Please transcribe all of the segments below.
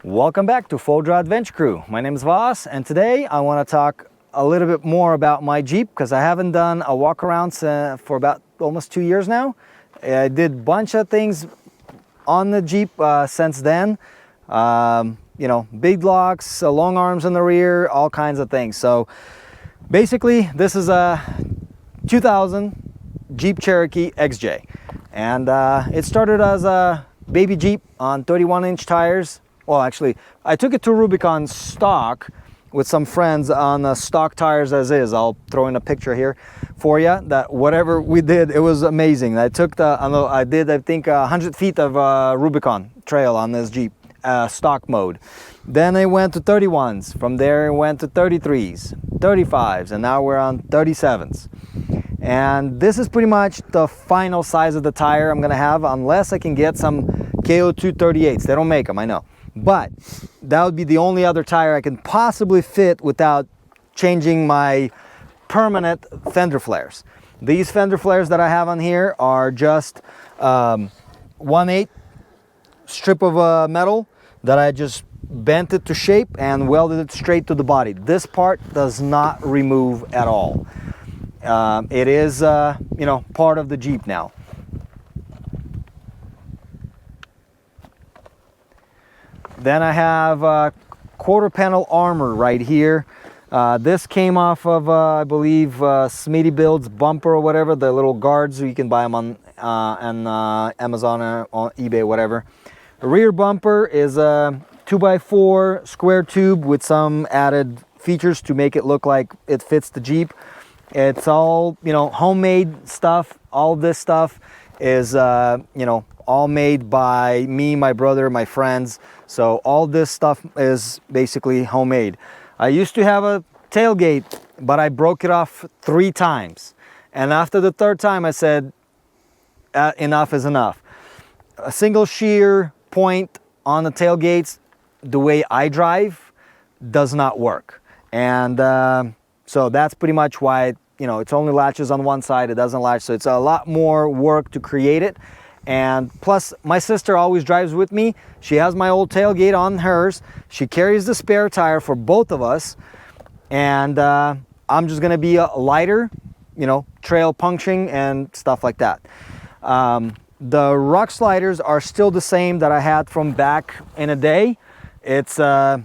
Welcome back to Full Draw Adventure Crew. My name is Vas, and today I want to talk a little bit more about my Jeep because I haven't done a walk around for about almost 2 years now. I did a bunch of things on the Jeep since then. You know, big locks, long arms in the rear, all kinds of things. So basically, this is a 2000 Jeep Cherokee XJ, and it started as a baby Jeep on 31-inch tires. Well, actually, I took it to Rubicon stock with some friends on stock tires as is. I'll throw in a picture here for you. That whatever we did, it was amazing. I took I think 100 feet of Rubicon trail on this Jeep, stock mode. Then I went to 31s. From there, I went to 33s, 35s, and now we're on 37s. And this is pretty much the final size of the tire I'm gonna have, unless I can get some KO2 38s. They don't make them, I know. But that would be the only other tire I can possibly fit without changing my permanent fender flares. These fender flares that I have on here are just 1/8 strip of metal that I just bent it to shape and welded it straight to the body. This part does not remove at all. It is, you know, part of the Jeep now. Then I have quarter panel armor right here. This came off of, I believe, Smitty Builds bumper or whatever, the little guards. You can buy them on Amazon or on eBay, whatever. The rear bumper is a 2x4 square tube with some added features to make it look like it fits the Jeep. It's all, you know, homemade stuff. All this stuff is, you know, all made by me, my brother, my friends. So all this stuff is basically homemade. I used to have a tailgate, but I broke it off 3 times. And after the 3rd time, I said, enough is enough. A single shear point on the tailgates, the way I drive, does not work. And so that's pretty much why, you know, it's only latches on one side, it doesn't latch. So it's a lot more work to create it. And plus, my sister always drives with me. She has my old tailgate on hers. She carries the spare tire for both of us. And I'm just gonna be a lighter, you know, trail puncturing and stuff like that. The rock sliders are still the same that I had from back in a day. It's a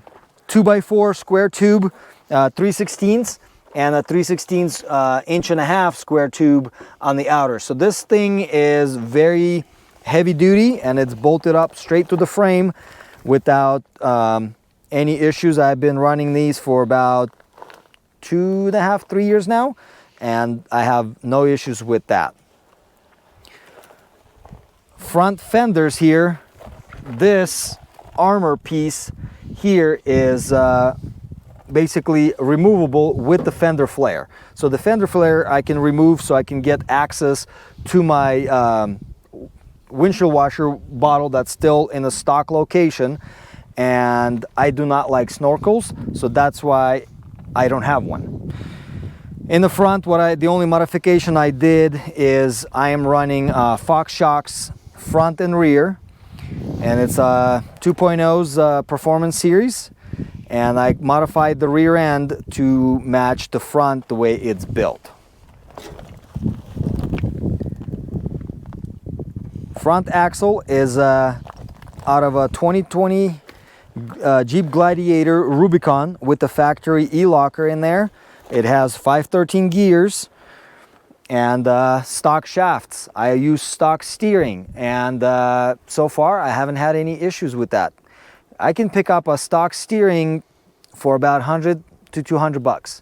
2x4 square tube, 3/16, and a 3/16 1.5-inch square tube on the outer. So this thing is very heavy duty and it's bolted up straight to the frame without any issues. I've been running these for about 2.5, 3 years now, and I have no issues with that. Front fenders here, this armor piece here is basically removable with the fender flare. So the fender flare I can remove so I can get access to my windshield washer bottle that's still in a stock location, and I do not like snorkels, so that's why I don't have one. In the front, the only modification I did is I am running Fox shocks front and rear, and it's a 2.0's Performance Series. And I modified the rear end to match the front the way it's built. Front axle is out of a 2020 Jeep Gladiator Rubicon with the factory e-locker in there. It has 513 gears and stock shafts. I use stock steering, and so far I haven't had any issues with that. I can pick up a stock steering for about 100 to 200 bucks.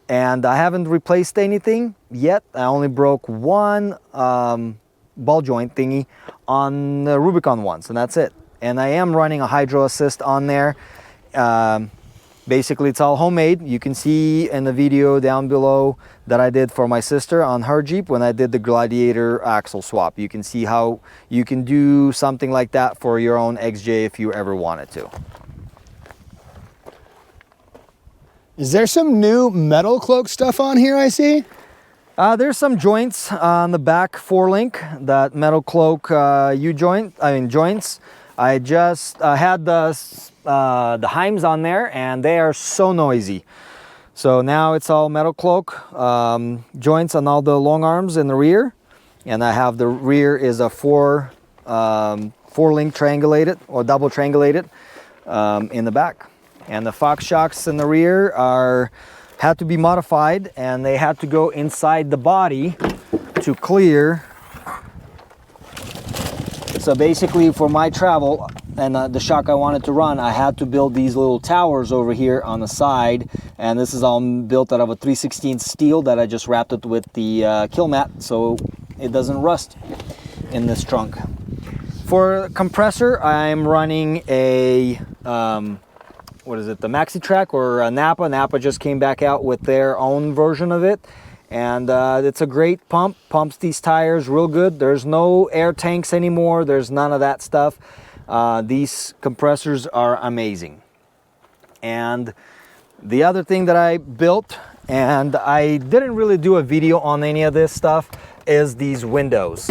And I haven't replaced anything yet. I only broke one ball joint thingy on the Rubicon once, and that's it. And I am running a hydro assist on there. Basically, it's all homemade. You can see in the video down below that I did for my sister on her Jeep when I did the Gladiator axle swap. You can see how you can do something like that for your own XJ if you ever wanted to. Is there some new metal cloak stuff on here I see? There's some joints on the back forelink, that metal cloak joints. I just had the Heims on there, and they are so noisy. So now it's all metal cloak joints on all the long arms in the rear, and I have the rear is a four link triangulated or double triangulated in the back, and the Fox shocks in the rear had to be modified, and they had to go inside the body to clear. So basically, for my travel and the shock I wanted to run, I had to build these little towers over here on the side, and this is all built out of a 3/16 steel that I just wrapped it with the kill mat so it doesn't rust in this trunk. For compressor, I'm running a what is it, the Maxi-Track or a Napa. Napa just came back out with their own version of it, and it's a great pump. Pumps these tires real good. There's no air tanks anymore. There's none of that stuff. These compressors are amazing. And the other thing that I built, and I didn't really do a video on any of this stuff, is these windows.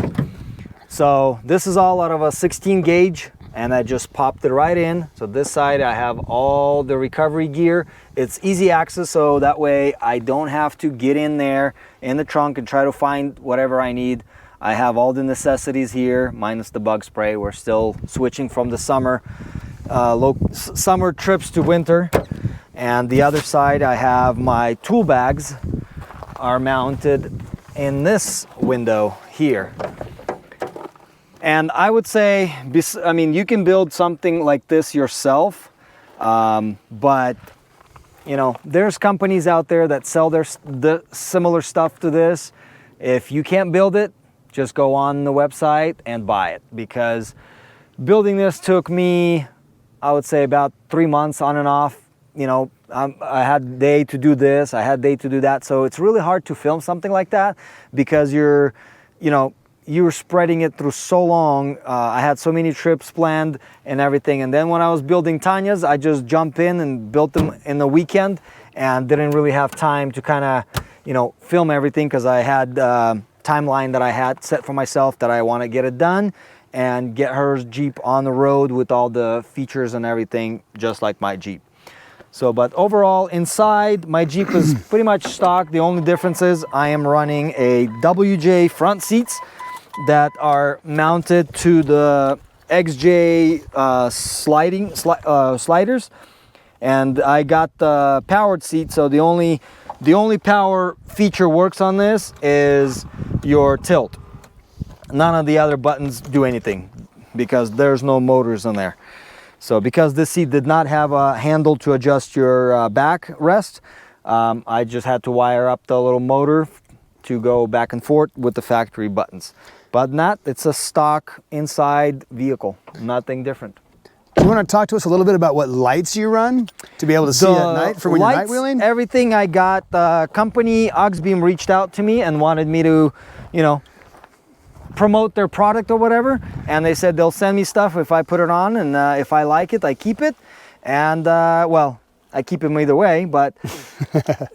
So this is all out of a 16 gauge, and I just popped it right in. So this side I have all the recovery gear. It's easy access, so that way I don't have to get in there in the trunk and try to find whatever I need. I have all the necessities here, minus the bug spray. We're still switching from the summer trips to winter. And the other side, I have my tool bags are mounted in this window here. And I would say, I mean, you can build something like this yourself, but you know, there's companies out there that sell the similar stuff to this. If you can't build it, just go on the website and buy it, because building this took me, I would say, about 3 months on and off. You know, I had day to do this, I had day to do that, so it's really hard to film something like that because you were spreading it through so long. I had so many trips planned and everything, and then when I was building Tanya's, I just jumped in and built them in the weekend and didn't really have time to kind of, you know, film everything, because I had timeline that I had set for myself that I want to get it done and get her Jeep on the road with all the features and everything, just like my Jeep. So, but overall, inside, my Jeep is pretty much stock. The only difference is I am running a WJ front seats that are mounted to the XJ sliders, and I got the powered seat. So the only power feature works on this is your tilt. None of the other buttons do anything because there's no motors in there. So because this seat did not have a handle to adjust your back rest, I just had to wire up the little motor to go back and forth with the factory buttons. But it's a stock inside vehicle, nothing different. Do you want to talk to us a little bit about what lights you run to be able to see at night for when you're night wheeling? Everything I got, the company Oxbeam reached out to me and wanted me to, you know, promote their product or whatever, and they said they'll send me stuff if I put it on, and if I like it, I keep it. And well, I keep them either way, but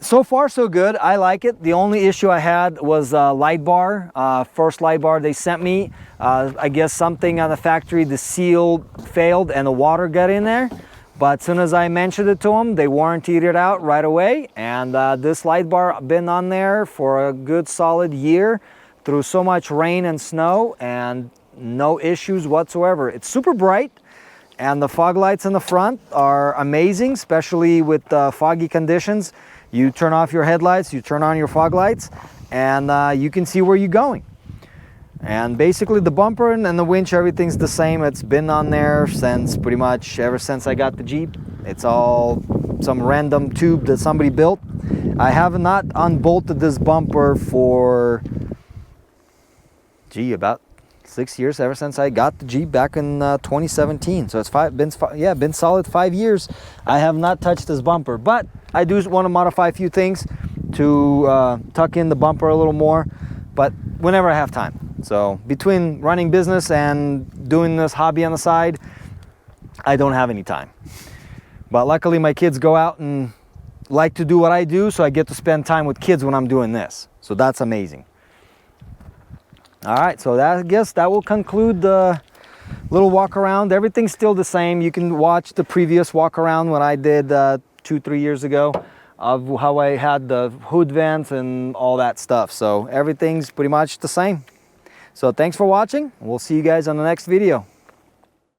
so far so good. I like it. The only issue I had was light bar. First light bar they sent me, I guess something on the factory, the seal failed and the water got in there. But as soon as I mentioned it to them, they warrantied it out right away. And this light bar been on there for a good solid year through so much rain and snow, and no issues whatsoever. It's super bright. And the fog lights in the front are amazing, especially with foggy conditions. You turn off your headlights, you turn on your fog lights, and you can see where you're going. And basically the bumper and the winch, everything's the same. It's been on there since pretty much ever since I got the Jeep. It's all some random tube that somebody built. I have not unbolted this bumper for, about 6 years, ever since I got the Jeep back in 2017. So it's been solid 5 years. I have not touched this bumper, but I do want to modify a few things to tuck in the bumper a little more, but whenever I have time. So between running business and doing this hobby on the side, I don't have any time. But luckily my kids go out and like to do what I do, so I get to spend time with kids when I'm doing this. So that's amazing. All right, so I guess that will conclude the little walk around. Everything's still the same. You can watch the previous walk around when I did 2-3 years ago of how I had the hood vents and all that stuff. So everything's pretty much the same. So thanks for watching. We'll see you guys on the next video.